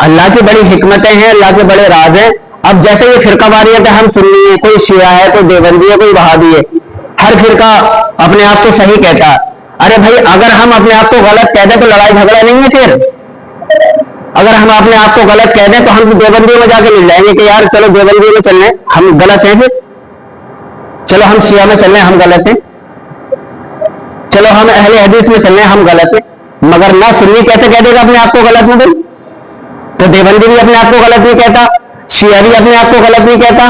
اللہ کی بڑی حکمتیں ہیں, اللہ کے بڑے راز ہیں. اب جیسے یہ فرقہ واریت ہے, ہم سنی ہے, کوئی شیعہ ہے, کوئی دیوبندی ہے, کوئی وہابی ہے, ہر فرقہ اپنے آپ کو صحیح کہتا ہے. ارے بھائی اگر ہم اپنے آپ کو غلط کہہ دیں تو لڑائی جھگڑا نہیں ہے. پھر اگر ہم اپنے آپ کو غلط کہہ دیں تو ہم دیوبندیوں میں جا کے مل جائیں گے کہ یار چلو دیوبندیوں میں چل رہے ہیں, ہم غلط ہیں. پھر چلو ہم شیعہ میں چل رہے ہیں, ہم غلط ہیں. چلو ہم اہل حدیث میں چل رہے ہیں, ہم غلط ہیں. مگر نہ سنی کیسے کہہ دے گا اپنے آپ کو غلط نہیں؟ تو دیوبندی بھی اپنے آپ کو غلط نہیں کہتا, شیعہ بھی اپنے آپ کو غلط نہیں کہتا.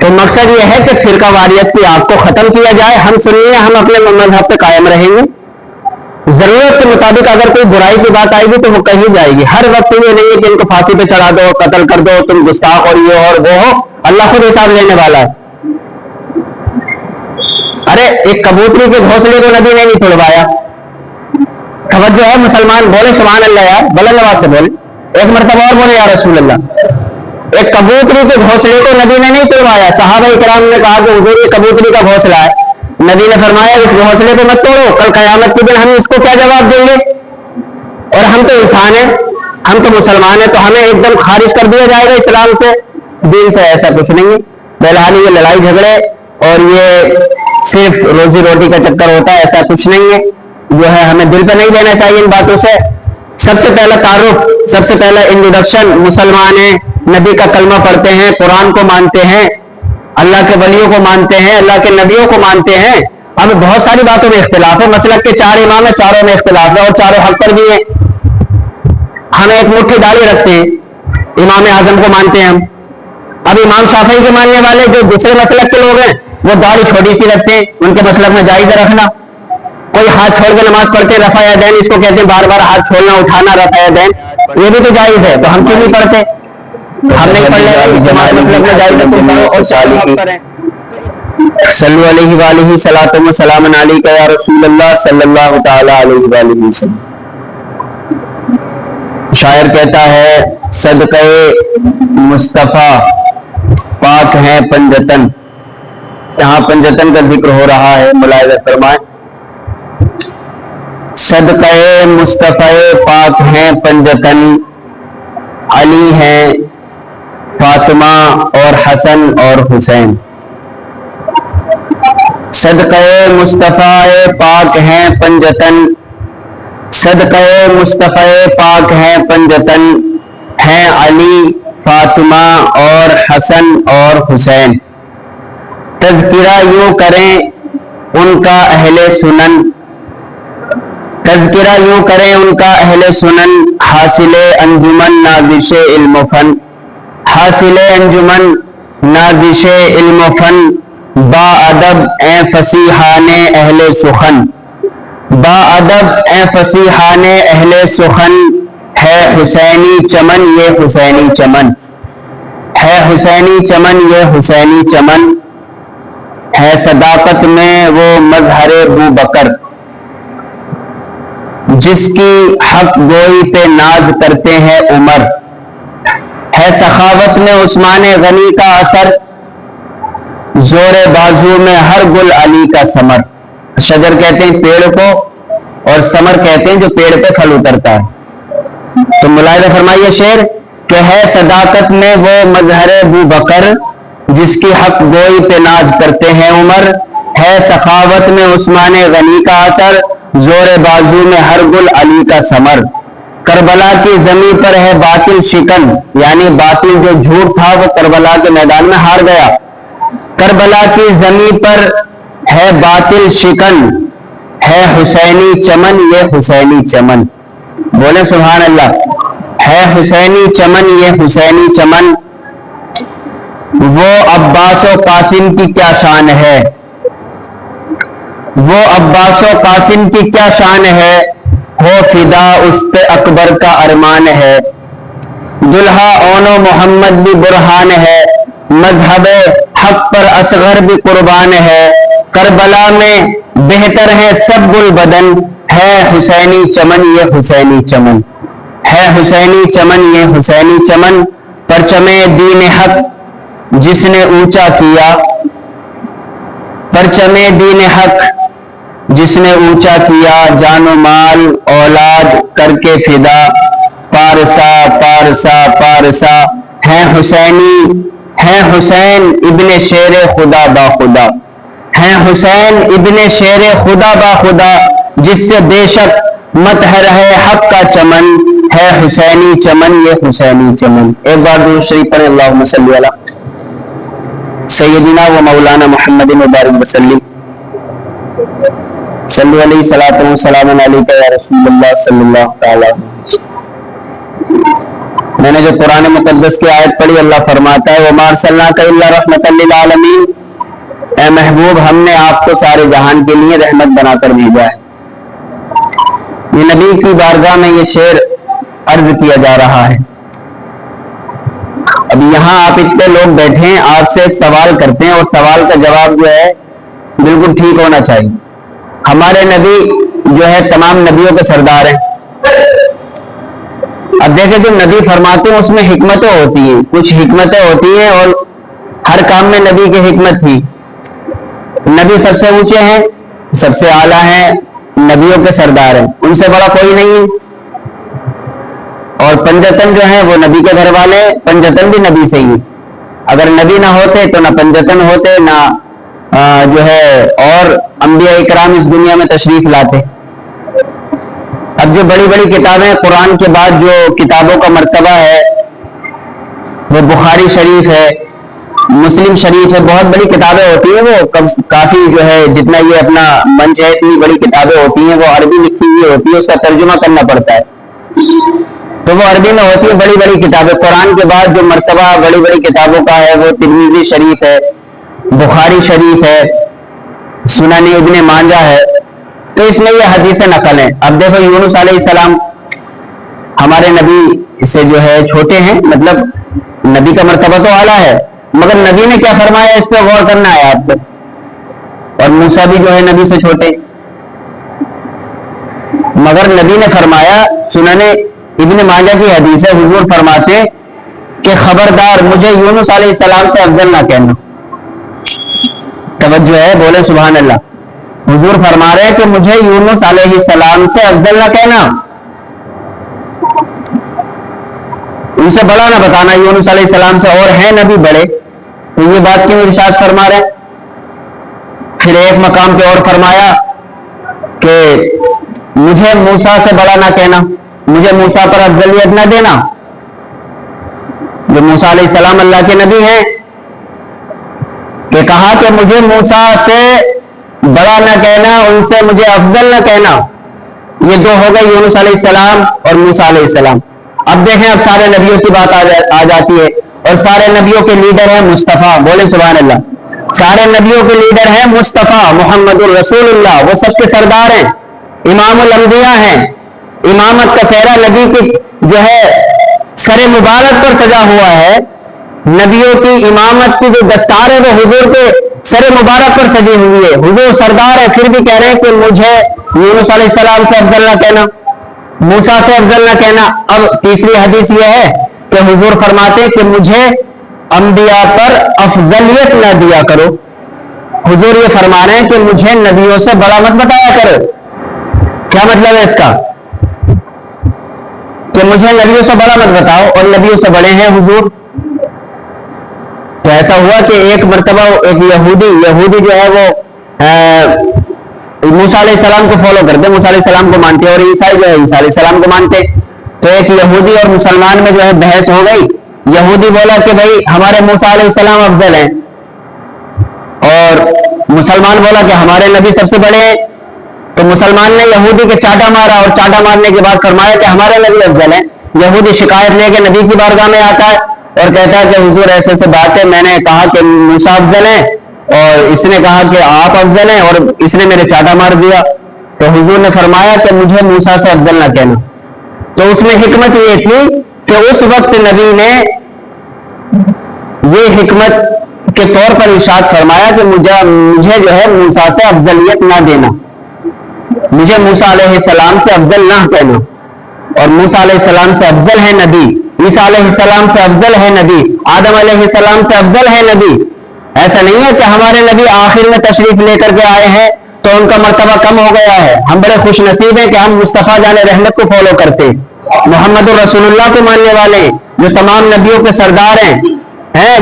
تو مقصد یہ ہے کہ فرقہ واریت کی آپ کو ختم کیا جائے. ہم سنی ہیں, ہم اپنے مذہب پہ قائم رہیں گے. ضرورت کے مطابق اگر کوئی برائی کی بات آئے گی تو وہ کہی جائے گی. ہر وقت یہ نہیں ہے کہ ان کو پھانسی پہ چڑھا دو, قتل کر دو, تم گستاخ اور یہ اور وہ ہو. اللہ خود حساب لینے والا ہے. ارے ایک کبوتری کے گھونسلے کو نبی نے نہیں توڑوایا. توجہ ہے مسلمان, بولے سبحان اللہ یار, بلند آواز سے بولے, ایک مرتبہ اور بولے یا رسول اللہ. ایک کبوتری کے گھونسلے کو نبی نے نہیں توڑوایا. صحابہ کرام نے کہا کہ حضور یہ کبوتری کا گھونسلہ ہے. نبی نے فرمایا اس گھونسلے کو مت توڑو, کل قیامت کے دن ہم اس کو کیا جواب دیں گے؟ اور ہم تو انسان ہیں, ہم تو مسلمان ہیں, تو ہمیں ایک دم خارج کر دیا جائے گا اسلام سے, دین سے؟ ایسا کچھ نہیں ہے. بہرحال یہ لڑائی جھگڑے اور یہ صرف روزی روٹی کا چکر ہوتا ہے, ایسا کچھ نہیں ہے. جو ہے ہمیں دل پہ نہیں لینا چاہیے ان باتوں سے. سب سے پہلا تعارف, سب سے پہلا انٹروڈکشن, مسلمان ہیں, نبی کا کلمہ پڑھتے ہیں, قرآن کو مانتے ہیں, اللہ کے ولیوں کو مانتے ہیں, اللہ کے نبیوں کو مانتے ہیں. ہمیں بہت ساری باتوں میں اختلاف ہے. مسلک کے 4 امام ہیں, چاروں میں اختلاف ہے اور چاروں حق پر بھی ہیں. ہم ایک مٹھی داڑھی رکھتے ہیں, امام اعظم کو مانتے ہیں ہم. اب امام شافعی کے ماننے والے جو دوسرے مسلک کے لوگ ہیں وہ داڑھی چھوٹی سی رکھتے ہیں. ان کے مسلک میں جائز رکھنا. کوئی ہاتھ چھوڑ کے نماز پڑھتے, رفع یدین اس کو کہتے ہیں, بار بار ہاتھ چھوڑنا اٹھانا, رفع یدین, یہ بھی تو جائز ہے. تو ہم کیوں نہیں پڑھتے؟ ہم نہیں پڑھ رہے, ہمارے مسلک میں جائز ہے, تو پڑھو اور چالیس کریں. صلو علیہ وآلہ صلاۃ و سلام علیک یا رسول اللہ صلی اللہ تعالی علیہ وآلہ وسلم. شاعر کہتا ہے صدقہ مصطفیٰ پاک ہیں پنجتن. یہاں پنجتن کا ذکر ہو رہا ہے, ملاحظہ فرمائیں. صدقہ مصطفیٰ پاک ہیں پنجتن, علی ہیں, فاطمہ اور حسن اور حسین. صدقہ مصطفیٰ پاک ہیں پنجتن, صدقہ مصطفیٰ پاک ہیں پنجتن, ہیں علی, فاطمہ اور حسن اور حسین. تذکرہ یوں کریں ان کا اہل سنن, تذکرہ یوں کریں ان کا اہل سنن, حاصل انجمن نازش علم و فن, حاصل انجمن نازش علم و فن, با ادب اے فصیحان اہل سخن, با ادب اے فصیحان اہل سخن, ہے حسینی چمن یہ حسینی چمن, ہے حسینی چمن یہ حسینی چمن, ہے صداقت میں وہ مظہر بوبکر, جس کی حق گوئی پہ ناز کرتے ہیں عمر, ہے سخاوت میں عثمان غنی کا اثر, زور بازو میں ہر گل علی کا ثمر. شجر کہتے ہیں پیڑ کو اور ثمر کہتے ہیں جو پیڑ پہ پھل اترتا ہے. تو ملاحظہ فرمائیے شعر کہ ہے صداقت میں وہ مظہر بوبکر, جس کی حق گوئی پہ ناز کرتے ہیں عمر, ہے سخاوت میں عثمان غنی کا اثر, زور بازو میں ہر گل علی کا ثمر. کربلا کی زمین پر ہے باطل شکن, یعنی باطل جو جھوٹ تھا وہ کربلا کے میدان میں ہار گیا. کربلا کی زمین پر ہے باطل شکن, ہے حسینی چمن یہ حسینی چمن. بولے سبحان اللہ. ہے حسینی چمن یہ حسینی چمن, وہ عباس و قاسم کی کیا شان ہے, وہ عباس و قاسم کی کیا شان ہے, ہو فدا اس پہ اکبر کا ارمان ہے. دلہا اون و محمد بھی برہان ہے, مذہب حق پر اصغر بھی قربان ہے. کربلا میں بہتر ہے سب گل بدن, ہے حسینی چمن یہ حسینی چمن, ہے حسینی چمن یہ حسینی چمن. پرچم دین حق جس نے اونچا کیا, پرچم دین حق جس نے اونچا کیا, جان و مال اولاد کر کے فدا, پار پارسا پارسا ہیں حسینی، ہیں حسین ابن شیر خدا با خدا، ہیں حسین ابن شیر خدا با خدا، جس سے بے شک مت ہے رہے حق کا چمن، ہے حسینی چمن یہ حسینی چمن۔ ایک بار درود شریف پڑھیں، اللہم صلی علی سیدنا و مولانا محمد مبارک وسلم، صلی علیہ صلاۃ و سلام علیک یا رسول اللہ صلی اللہ تعالی۔ میں نے جو قرآن مقدس کی آیت پڑھی، اللہ فرماتا ہے وَمَا أَرْسَلْنَاكَ إِلَّا رَحْمَةً لِّلْعَالَمِينَ، اے محبوب ہم نے آپ کو سارے جہان کے لیے رحمت بنا کر بھیجا ہے۔ یہ نبی کی بارگاہ میں یہ شعر عرض کیا جا رہا ہے۔ اب یہاں آپ اتنے لوگ بیٹھے ہیں، آپ سے ایک سوال کرتے ہیں اور سوال کا جواب جو ہے بالکل ٹھیک ہونا چاہیے۔ ہمارے نبی جو ہے تمام نبیوں کے سردار ہیں۔ اب دیکھیں جو نبی فرماتے ہیں اس میں حکمتیں ہوتی ہیں، کچھ حکمتیں ہوتی ہیں اور ہر کام میں نبی کی حکمت تھی۔ نبی سب سے اونچے ہیں، سب سے اعلیٰ ہیں، نبیوں کے سردار ہیں، ان سے بڑا کوئی نہیں ہے۔ اور پنجتن جو ہیں وہ نبی کے گھر والے، پنجتن بھی نبی سے ہی، اگر نبی نہ ہوتے تو نہ پنجتن ہوتے، نہ جو ہے اور انبیاء اکرام اس دنیا میں تشریف لاتے۔ اب جو بڑی بڑی کتابیں قرآن کے بعد جو کتابوں کا مرتبہ ہے وہ بخاری شریف ہے، مسلم شریف ہے، بہت بڑی کتابیں ہوتی ہیں، وہ کافی جو ہے جتنا یہ اپنا منچ ہے اتنی بڑی کتابیں ہوتی ہیں، وہ عربی لکھی ہوئی ہوتی ہے، اس کا ترجمہ کرنا پڑتا ہے تو وہ عربی میں ہوتی ہے۔ بڑی بڑی کتابیں قرآن کے بعد جو مرتبہ بڑی بڑی کتابوں کا ہے وہ ترمذی شریف ہے، بخاری شریف ہے، سنن ابن ماجہ ہے، تو اس میں یہ حدیث نقل ہیں۔ اب دیکھو یونس علیہ السلام ہمارے نبی سے جو ہے چھوٹے ہیں، مطلب نبی کا مرتبہ تو اعلیٰ ہے، مگر نبی نے کیا فرمایا اس پہ غور کرنا ہے آپ کو۔ اور موسیٰ بھی جو ہے نبی سے چھوٹے، مگر نبی نے فرمایا، سنن ابن ماجہ کی حدیث ہے، حضور فرماتے کہ خبردار مجھے یونس علیہ السلام سے افضل نہ کہنا۔ توجہ ہے، بولے سبحان اللہ۔ حضور فرما رہے کہ مجھے یونس علیہ السلام سے افضل نہ کہنا، ان سے بڑا نہ بتانا یونس علیہ السلام سے، اور ہیں نبی بڑے، تو یہ بات کیوں ارشاد فرما رہے ہیں؟ پھر ایک مقام پہ اور فرمایا کہ مجھے موسیٰ سے بڑا نہ کہنا، مجھے موسیٰ پر افضلیت نہ دینا۔ جو موسیٰ علیہ السلام اللہ کے نبی ہیں، کہ کہا کہ مجھے موسیٰ سے بڑا نہ کہنا، ان سے مجھے افضل نہ کہنا۔ یہ دو ہو گئے، یونس علیہ السلام اور موسیٰ علیہ السلام۔ اب دیکھیں اب سارے نبیوں کی بات آ جاتی ہے، اور سارے نبیوں کے لیڈر ہیں مصطفیٰ، بولے سبحان اللہ۔ سارے نبیوں کے لیڈر ہیں مصطفیٰ محمد الرسول اللہ، وہ سب کے سردار ہیں، امام الانبیاء ہیں۔ امامت کا سہرا نبی کی جو ہے سر مبارک پر سجا ہوا ہے، نبیوں کی امامت کی جو دستار ہے وہ حضور کے سر مبارک پر سجی ہوئی ہے، حضور سردار ہے، پھر بھی کہہ رہے ہیں کہ مجھے یونس علیہ السلام سے افضل نہ کہنا، موسیٰ سے افضل نہ کہنا۔ اب تیسری حدیث یہ ہے کہ حضور فرماتے ہیں کہ مجھے انبیاء پر افضلیت نہ دیا کرو۔ حضور یہ فرما رہے ہیں کہ مجھے نبیوں سے بڑا مت بتایا کرو۔ کیا مطلب ہے اس کا؟ کہ مجھے نبیوں سے بڑا مت بتاؤ، اور نبیوں سے بڑے ہیں حضور۔ تو ایسا ہوا کہ ایک مرتبہ ایک یہودی جو ہے وہ موسیٰ علیہ السلام کو فالو کرتے، موسیٰ علیہ السلام کو مانتے، اور عیسائی جو ہے عیسیٰ علیہ السلام کو مانتے۔ تو ایک یہودی اور مسلمان میں جو ہے بحث ہو گئی۔ یہودی بولا کہ بھائی ہمارے موسیٰ علیہ السلام افضل ہیں، اور مسلمان بولا کہ ہمارے نبی سب سے بڑے ہیں۔ تو مسلمان نے یہودی کے چاٹا مارا، اور چاٹا مارنے کے بعد فرمایا کہ ہمارے نبی افضل ہیں۔ یہودی شکایت لے کے نبی کی بارگاہ میں آتا ہے اور کہتا ہے کہ حضور ایسے ایسے بات ہے، میں نے کہا کہ موسیٰ افضل ہیں اور اس نے کہا کہ آپ افضل ہیں، اور اس نے میرے چاٹا مار دیا۔ تو حضور نے فرمایا کہ مجھے موسیٰ سے افضل نہ کہنا۔ تو اس میں حکمت یہ تھی کہ اس وقت نبی نے یہ حکمت کے طور پر ارشاد فرمایا کہ مجھے جو ہے موسیٰ سے افضلیت نہ دینا، مجھے موسیٰ علیہ السلام سے افضل نہ کہنا۔ اور موسیٰ علیہ السلام سے افضل ہے نبی، عیسیٰ علیہ السلام سے افضل ہے نبی، آدم علیہ السلام سے افضل ہے نبی۔ ایسا نہیں ہے کہ ہمارے نبی آخر میں تشریف لے کر کے آئے ہیں تو ان کا مرتبہ کم ہو گیا ہے۔ ہم بڑے خوش نصیب ہیں کہ ہم مصطفیٰ جان رحمت کو فالو کرتے، محمد الرسول اللہ کو ماننے والے، جو تمام نبیوں کے سردار ہیں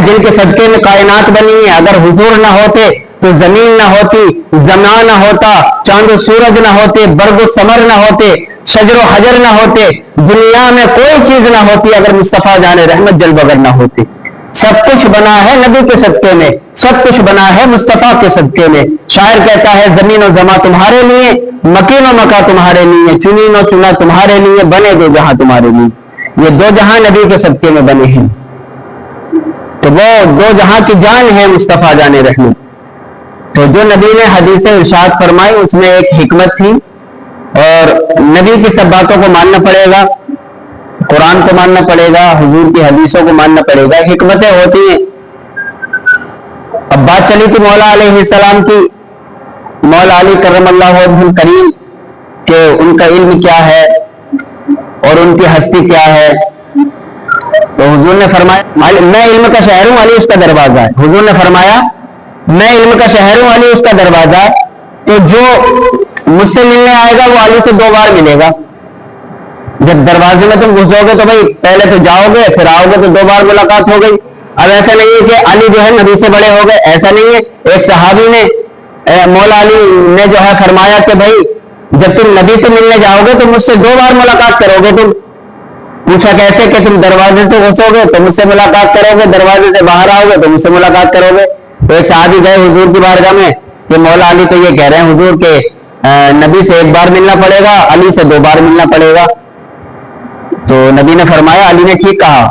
جن کے صدقے میں کائنات بنی ہے. اگر حضور نہ ہوتے تو زمین نہ ہوتی, زمان نہ ہوتا, چاند و سورج نہ ہوتے, برگ و ثمر نہ ہوتے, شجر و حجر نہ ہوتے, دنیا میں کوئی چیز نہ ہوتی اگر مصطفیٰ جان رحمت جل بغیر نہ ہوتے. سب کچھ بنا ہے نبی کے صدقے میں, سب کچھ بنا ہے مصطفیٰ کے صدقے میں. شاعر کہتا ہے زمین و زماں تمہارے لیے, مکین و مکا تمہارے لیے, چنین و چنا تمہارے لیے, بنے دو جہاں تمہارے لیے. یہ دو جہاں نبی کے صدقے میں بنے ہیں. تو وہ دو جہاں کی جان ہے مصطفیٰ جان رحمت. تو جو نبی نے حدیث ارشاد فرمائی اس میں ایک حکمت تھی, اور نبی کی سب باتوں کو ماننا پڑے گا, قرآن کو ماننا پڑے گا, حضور کی حدیثوں کو ماننا پڑے گا. حکمتیں ہوتی ہیں. اب بات چلی تھی مولا علیہ السلام کی, مولا علی کرم اللہ وجہ الکریم, کہ ان کا علم کیا ہے اور ان کی ہستی کیا ہے. تو حضور نے فرمایا میں علم کا شہر ہوں, علی اس کا دروازہ ہے. حضور نے فرمایا میں علم کا شہر ہوں, علی اس کا دروازہ ہے. تو جو مجھ سے ملنے آئے گا وہ علی سے 2 بار ملے گا. جب دروازے میں تم گھسو گے تو بھائی پہلے تو جاؤ گے, پھر آؤ گے تو 2 بار ملاقات ہو گئی. اب ایسا نہیں ہے کہ علی جو ہے نبی سے بڑے ہو گئے, ایسا نہیں ہے. ایک صحابی نے مولا علی نے جو ہے فرمایا کہ بھائی جب تم نبی سے ملنے جاؤ گے تو مجھ سے 2 بار ملاقات کرو گے. تم پوچھا کیسے؟ کہ تم دروازے سے گھسو گے تو مجھ سے ملاقات کرو گے, دروازے سے باہر آؤ گے تو مجھ سے ملاقات کرو گے. تو ایک صحابی گئے حضور کی بارگاہ میں کہ مولا علی تو یہ کہہ رہے ہیں حضور کے نبی سے 1 بار ملنا پڑے گا, علی سے 2 بار ملنا پڑے گا. تو نبی نے فرمایا علی نے ٹھیک کہا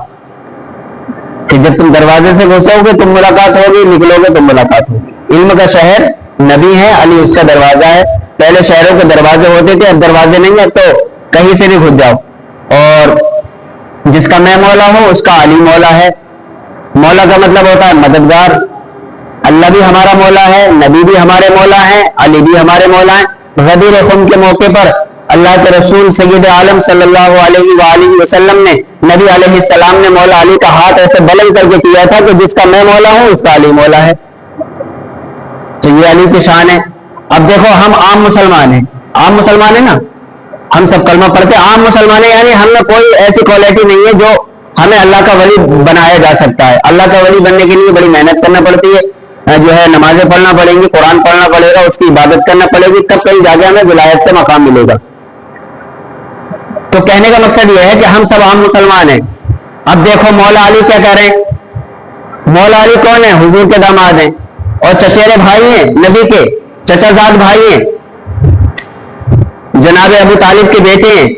کہ جب تم دروازے سے گھسو گے تم ملاقات ہوگی, نکلو گے تم ملاقات ہوگی. علم کا شہر نبی ہے, علی اس کا دروازہ ہے. پہلے شہروں کے دروازے ہوتے تھے, اب دروازے نہیں ہیں, تو کہیں سے بھی گھس جاؤ. اور جس کا میں مولا ہوں اس کا علی مولا ہے. مولا کا مطلب ہوتا ہے مددگار. اللہ بھی ہمارا مولا ہے, نبی بھی ہمارے مولا ہیں, علی بھی ہمارے مولا ہیں. غدیر خم کے موقع پر اللہ کے رسول سید عالم صلی اللہ علیہ وآلہ وسلم نے نبی علیہ السلام نے مولا علی کا ہاتھ ایسے بلند کر کے کیا تھا کہ جس کا میں مولا ہوں اس کا علی مولا ہے. تو یہ علی کی شان ہے. اب دیکھو ہم عام مسلمان ہیں, عام مسلمان ہیں نا, ہم سب کلمہ پڑھتے ہیں, عام مسلمان ہیں, یعنی ہم میں کوئی ایسی کوالٹی نہیں ہے جو ہمیں اللہ کا ولی بنایا جا سکتا ہے. اللہ کا ولی بننے کے لیے بڑی محنت کرنا پڑتی ہے, جو ہے نمازیں پڑھنا پڑیں گی, قرآن پڑھنا پڑے گا, اس کی عبادت کرنا پڑے گی, تب کئی جگہ میں ولایت کا مقام ملے گا. تو کہنے کا مقصد یہ ہے کہ ہم سب عام مسلمان ہیں. اب دیکھو مولا علی کیا کہہ رہے ہیں. مولا علی کون ہے؟ حضور کے داماد ہیں اور چچیرے بھائی ہیں, نبی کے چچا زاد بھائی ہیں, جناب ابو طالب کے بیٹے ہیں.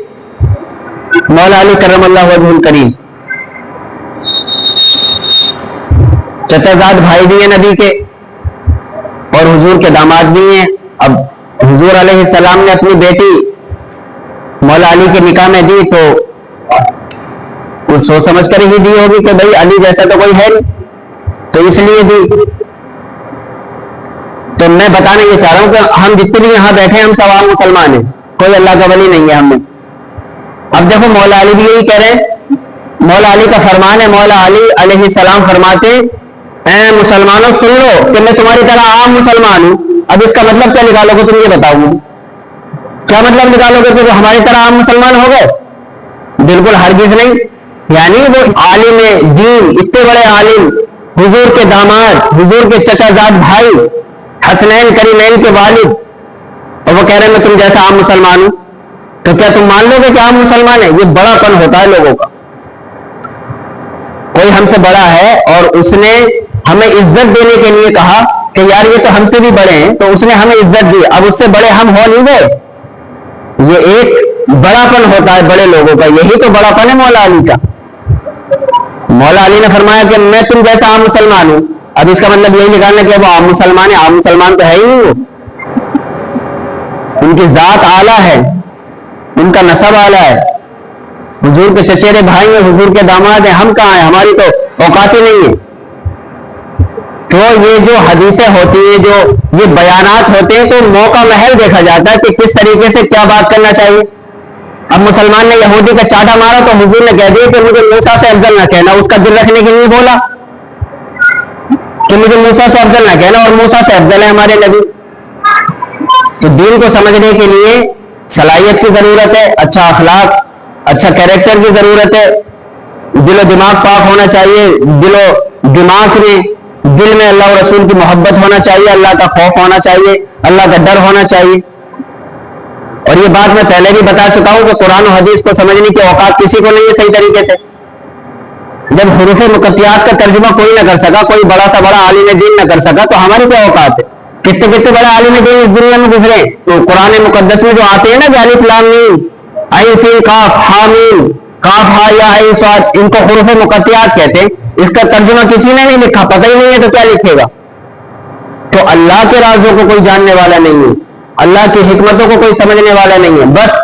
مولا علی کرم اللہ وجہ الکریم چچا زاد بھائی بھی ہیں نبی کے اور حضور کے داماد بھی ہیں. اب حضور علیہ السلام نے اپنی بیٹی مولا علی کے نکاح میں دی تو وہ سوچ سمجھ کر ہی دی ہوگی کہ بھائی علی جیسا تو کوئی ہے نہیں, تو اس لیے دی. تو میں بتانا یہ چاہ رہا ہوں کہ ہم جتنے بھی یہاں بیٹھے ہیں ہم سب عام مسلمان ہیں, کوئی اللہ کا ولی نہیں ہے ہم میں. اب دیکھو مولا علی بھی یہی کہہ رہے ہیں, مولا علی کا فرمان ہے, مولا علی علیہ السلام فرماتے اے مسلمانوں سن لو کہ میں تمہاری طرح عام مسلمان ہوں. اب اس کا مطلب کیا نکالو گے تم یہ بتاؤ مجھے, کیا مطلب نکالو گے کہ ہماری طرح عام مسلمان ہو گئے؟ بالکل ہرگز نہیں. یعنی وہ عالم دین, اتنے بڑے عالم, حضور کے داماد, حضور کے چچا زاد بھائی, حسنین کریمین کے والد, اور وہ کہہ رہے ہیں میں تم جیسا عام مسلمان ہوں. تو کیا تم مان لو گے کہ عام مسلمان ہے؟ یہ بڑا پن ہوتا ہے لوگوں کا. کوئی ہم سے بڑا ہے اور اس نے ہمیں عزت دینے کے لیے کہا کہ یار یہ تو ہم سے بھی بڑے ہیں, تو اس نے ہمیں عزت دی. اب اس سے بڑے ہم ہو نہیں گئے. یہ ایک بڑا پن ہوتا ہے بڑے لوگوں کا, یہی تو بڑا پن ہے مولا علی کا. مولا علی نے فرمایا کہ میں تم جیسا عام مسلمان ہوں. اب اس کا مطلب یہی نکالنا کہ وہ عام مسلمان ہے. عام مسلمان تو ہے ہی نہیں, وہ ان کی ذات اعلیٰ ہے, ان کا نسب اعلیٰ ہے, حضور کے چچیرے بھائی ہیں, حضور کے داماد ہیں. ہم کہاں ہیں, ہماری تو اوقات ہی نہیں ہے. تو یہ جو حدیثیں ہوتی ہیں, جو یہ بیانات ہوتے ہیں, تو موقع محل دیکھا جاتا ہے کہ کس طریقے سے کیا بات کرنا چاہیے. اب مسلمان نے یہودی کا چاٹا مارا تو حضور نے کہہ دیا کہ مجھے موسیٰ سے افضل نہ کہنا. اس کا دل رکھنے کے لیے بولا کہ مجھے موسیٰ سے افضل نہ کہنا, اور موسیٰ سے افضل ہے ہمارے نبی. تو دین کو سمجھنے کے لیے صلاحیت کی ضرورت ہے, اچھا اخلاق, اچھا کیریکٹر کی ضرورت ہے. دل و دماغ پاک ہونا چاہیے، دل و دماغ میں دل میں اللہ و رسول کی محبت ہونا چاہیے، اللہ کا خوف ہونا چاہیے، اللہ کا ڈر ہونا چاہیے. اور یہ بات میں پہلے بھی بتا چکا ہوں کہ قرآن و حدیث کو سمجھنے کی اوقات کسی کو نہیں ہے صحیح طریقے سے. جب حروف مقطعات کا ترجمہ کوئی نہ کر سکا، کوئی بڑا سا بڑا عالم دین نہ کر سکا، تو ہماری کیا اوقات ہے؟ کتنے کتنے بڑے عالم دین اس دنیا میں گزرے. تو قرآن مقدس میں جو آتے ہیں نا کہ الف لام میم عین سین کاف ہا میم کاف ہا یا عین صاد، ان کو حروف مقطعات کہتے ہیں. اس کا ترجمہ کسی نے نہیں لکھا، پتہ ہی نہیں ہے تو کیا لکھے گا. تو اللہ کے رازوں کو کوئی جاننے والا نہیں ہے، اللہ کی حکمتوں کو کوئی سمجھنے والا نہیں ہے بس.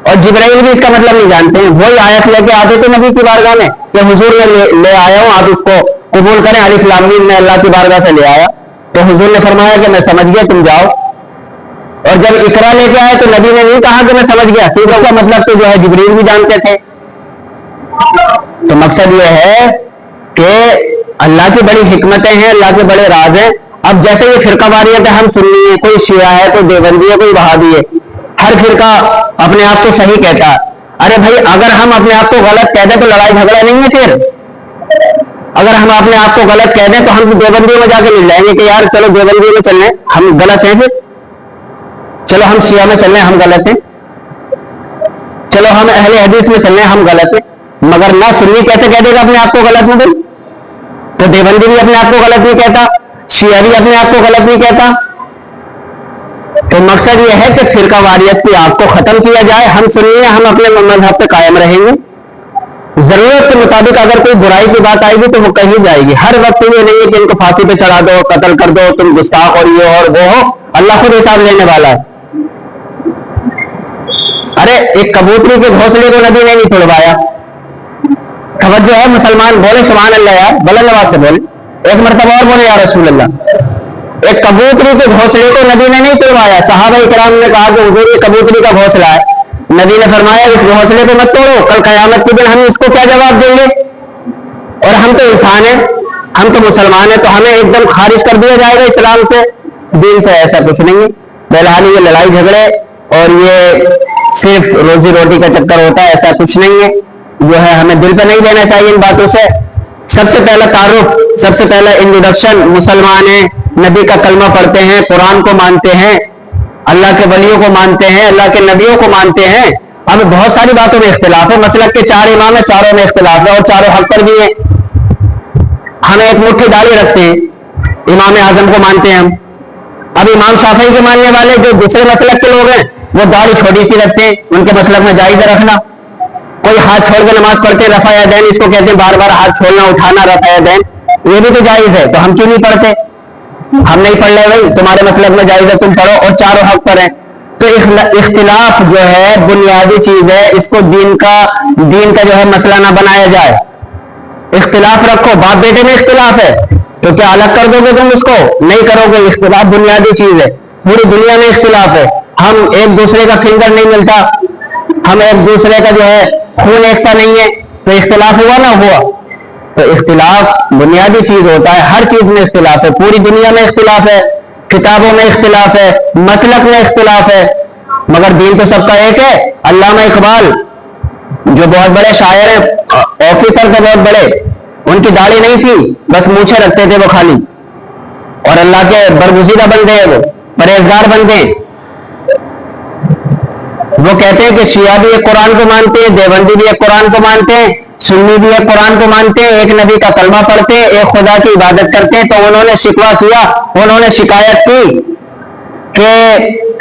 اور جبرائیل بھی اس کا مطلب نہیں جانتے ہیں. وہی آیت لے کے آتے تھے نبی کی بارگاہ میں کہ حضور میں لے آیا ہوں، آپ اس کو قبول کریں، الف لام میم میں اللہ کی بارگاہ سے لے آیا. تو حضور نے فرمایا کہ میں سمجھ گیا، تم جاؤ. اور جب اقرا لے کے آئے تو نبی نے نہیں کہا کہ میں سمجھ گیا، کیونکہ اس کا مطلب تو جو ہے جبرائیل بھی جانتے تھے. تو مقصد یہ ہے کہ اللہ کی بڑی حکمتیں ہیں، اللہ کے بڑے راز ہیں. اب جیسے یہ فرقہ واریت ہے، ہم سنی ہے، کوئی شیعہ ہے، کوئی دیوبندی ہے، کوئی وہابی ہے، ہر فرقہ اپنے آپ کو صحیح کہتا ہے. ارے بھائی اگر ہم اپنے آپ کو غلط کہہ دیں تو لڑائی جھگڑا نہیں ہے. پھر اگر ہم اپنے آپ کو غلط کہہ دیں تو ہم دیوبندیوں میں جا کے مل جائیں گے کہ یار چلو دیوبندیوں میں چلنے ہم غلط ہیں، پھر چلو ہم شیعہ میں چلنے ہم غلط ہیں، چلو ہم اہل حدیث میں چلنے ہم غلط ہیں. مگر نہ سنی کیسے کہہ دے گا اپنے آپ کو غلط نہیں؟ تو دیوبندی بھی اپنے آپ کو غلط نہیں کہتا، شیعہ بھی اپنے آپ کو غلط نہیں کہتا. تو مقصد یہ ہے کہ فرقہ واریت کی آگ کو ختم کیا جائے. ہم سنی ہیں، ہم اپنے مذہب پہ قائم رہیں گے. ضرورت کے مطابق اگر کوئی برائی کی بات آئے گی تو وہ کہی جائے گی. ہر وقت یہ نہیں ہے کہ ان کو پھانسی پہ چڑھا دو، قتل کر دو، تم گستاخ اور یہ اور وہ ہو. اللہ خود حساب لینے والا ہے. ارے ایک کبوتری کے گھونسلے کو نبی نے نہیں توڑوایا. توجہ ہے مسلمان، بولے سبحان اللہ یار، بلند آواز سے بولے، ایک مرتبہ اور بولے یا رسول اللہ. ایک کبوتری کے گھونسلے کو نبی نے نہیں توڑوایا. صحابہ کرام نے کہا کہ حضور یہ کبوتری کا گھونسلہ ہے. نبی نے فرمایا اس گھونسلے کو مت توڑو، کل قیامت کے دن ہم اس کو کیا جواب دیں گے؟ اور ہم تو انسان ہیں، ہم تو مسلمان ہیں، تو ہمیں ایک دم خارج کر دیا جائے گا اسلام سے، دین سے؟ ایسا کچھ نہیں ہے. بہرحال یہ لڑائی جھگڑے اور یہ صرف روزی روٹی کا چکر ہوتا ہے، ایسا کچھ نہیں ہے. جو ہے ہمیں دل پہ نہیں لینا چاہیے ان باتوں سے. سب سے پہلا تعارف، سب سے پہلا انٹروڈکشن، مسلمان ہیں، نبی کا کلمہ پڑھتے ہیں، قرآن کو مانتے ہیں، اللہ کے ولیوں کو مانتے ہیں، اللہ کے نبیوں کو مانتے ہیں. ہمیں بہت ساری باتوں میں اختلاف ہے. مسلک کے 4 امام ہیں، چاروں میں اختلاف ہے اور چاروں حق پر بھی ہیں. ہمیں ایک مٹھی داڑھی رکھتے ہیں، امام اعظم کو مانتے ہیں ہم. اب امام شافعی کے ماننے والے جو دوسرے مسلک کے لوگ ہیں وہ داڑھی چھوٹی سی رکھتے ہیں. ان کے مسلک میں جائز ہے رکھنا. کوئی ہاتھ چھوڑ کے نماز پڑھتے، رفع یدین اس کو کہتے ہیں، بار بار ہاتھ چھوڑنا اٹھانا رفع یدین، یہ بھی تو جائز ہے. تو ہم کیوں نہیں پڑھتے؟ ہم نہیں پڑھ رہے بھائی، تمہارے مسلک میں جائز ہے، تم پڑھو، اور چاروں حق پر ہیں. تو اختلاف جو ہے بنیادی چیز ہے، اس کو دین کا جو ہے مسئلہ نہ بنایا جائے. اختلاف رکھو، باپ بیٹے میں اختلاف ہے تو کیا الگ کر دو گے تم اس کو؟ نہیں کرو گے. اختلاف بنیادی چیز ہے، پوری دنیا میں اختلاف ہے. ہم ایک دوسرے کا فنگر نہیں ملتا، ہم ایک دوسرے کا جو ہے خون ایک سا نہیں ہے، تو اختلاف ہوا نہ ہوا. تو اختلاف بنیادی چیز ہوتا ہے. ہر چیز میں اختلاف ہے، پوری دنیا میں اختلاف ہے، کتابوں میں اختلاف ہے، مسلک میں اختلاف ہے، مگر دین تو سب کا ایک ہے. علامہ اقبال جو بہت بڑے شاعر ہیں، آفیسر تھے بہت بڑے، ان کی داڑھی نہیں تھی، بس مونچھیں رکھتے تھے وہ خالی، اور اللہ کے برگزیدہ بندے ہیں، وہ پرہیزگار بندے ہیں. وہ کہتے ہیں کہ شیعہ بھی ایک قرآن کو مانتے ہیں، دیوبندی بھی ایک قرآن کو مانتے ہیں، سنی بھی ایک قرآن کو مانتے ہیں، ایک نبی کا کلمہ پڑھتے ہیں، ایک خدا کی عبادت کرتے ہیں. تو انہوں نے شکوہ کیا، انہوں نے شکایت کی کہ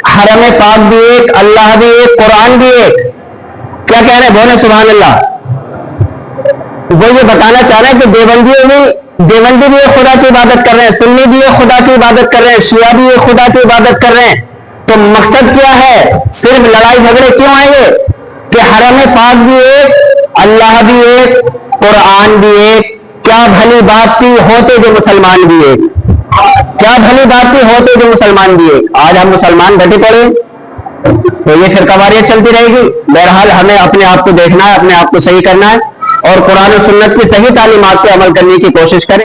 حرم پاک بھی ایک، اللہ بھی ایک، قرآن بھی ایک. کیا کہہ رہے ہیں؟ بولے سبحان اللہ. وہ یہ بتانا چاہ رہے ہیں کہ دیوبندی بھی ایک خدا کی عبادت کر رہے ہیں، سنی بھی ایک خدا کی عبادت کر رہے ہیں، شیعہ بھی ایک خدا کی عبادت کر رہے ہیں. تو مقصد کیا ہے؟ صرف لڑائی جھگڑے کیوں آئیں گے کہ حرم پاک بھی ایک، اللہ بھی ایک، قرآن بھی ایک. کیا بھلی بات تھی ہوتے جو مسلمان بھی ایک، کیا بھلی بات تھی ہوتے جو مسلمان بھی ایک. آج ہم مسلمان ڈٹے پڑے تو یہ فرقہ واریت چلتی رہے گی. بہرحال ہمیں اپنے آپ کو دیکھنا ہے، اپنے آپ کو صحیح کرنا ہے، اور قرآن و سنت کی صحیح تعلیمات پہ عمل کرنے کی کوشش کریں.